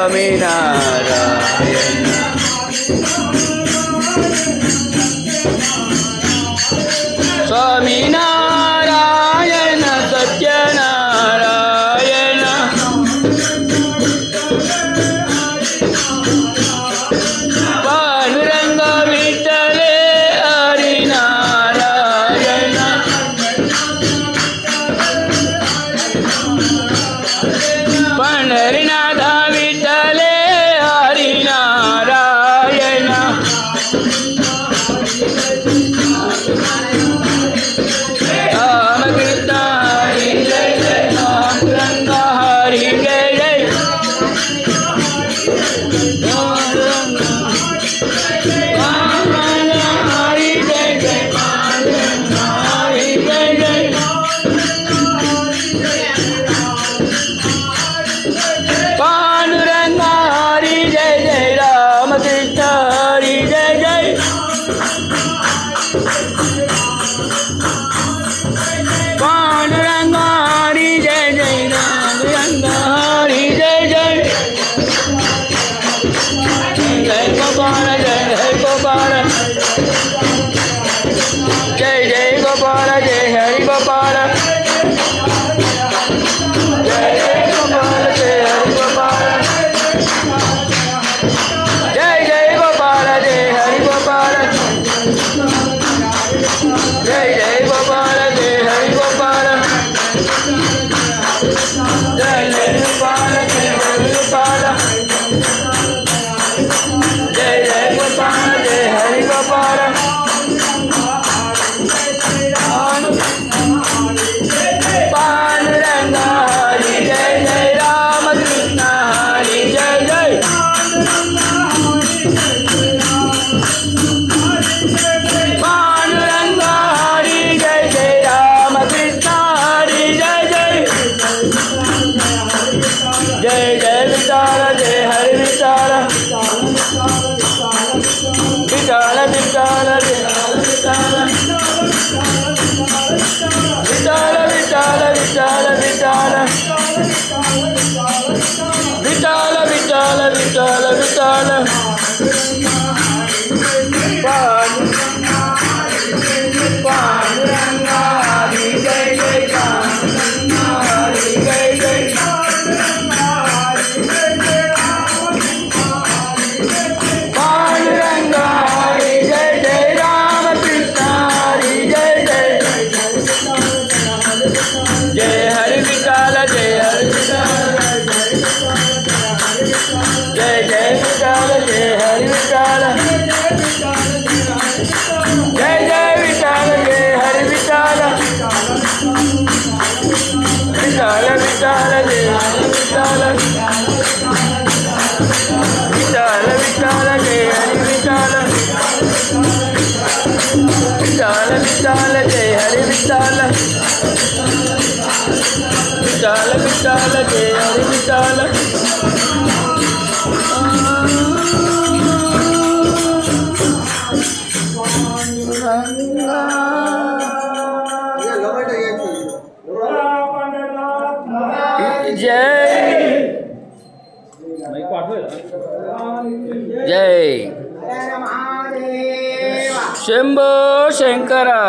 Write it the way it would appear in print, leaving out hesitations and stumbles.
स्वामीनारायण स्वामीनारायण सत्यनारायण पांडुरंग विठ्ठले हरिनारायण पंढरीनाथ विठ्ठले हरिनारायण रामकृष्ण हरी जय जय पांडुरंग हरी जय जय हरी जय जय पांडुरंग हरी जय जय पांडुरंग हरी जय जय रामकृष्ण हरी जय जय पांडुरंग हरी जय जय पांडुरंग हरी जय जय जय गोपाल जय जय गोपाल जय जय गोपाल जय हरि गोपाल जय जय गोपाल जय हरि गोपाल जय जय गोपाल जय हरि गोपाल जय जय गोपाल जय हरि गोपाल जय जय गोपाल जय हरि गोपाल जय जय गोपाल जय हरि गोपाल पांडुरंग हरी जय जय रामकृष्ण हरी जय जय पांडुरंग हरी जय जय रामकृष्ण हरी जय जय जय जय विठ्ठल जय हरि विठ्ठल विठ्ठल विठ्ठल जय विठ्ठल विठ्ठल विठ्ठल विठ्ठल विठ्ठल विठ्ठल विठ्ठल विठ्ठल विठ्ठल पांडुरंग हरी जय जय पांडुरंग हरी जय जय पांडुरंग हरी जय जय रामकृष्ण हरी जय जय जय हरि विठ्ठल जय हरि विठ्ठल जय जय विठ्ठल जय हरि विठ्ठल जय जय विठ्ठल जय हरि विठ्ठल विठ्ठल विठ्ठल जय हरि विठ्ठल विठ्ठल विठ्ठल जय हरि विठ्ठल विठ्ठल विठ्ठल जय हरि विठ्ठल विठ्ठल विठ्ठल जय हरि विठ्ठल जय जय शंभो शंकरा।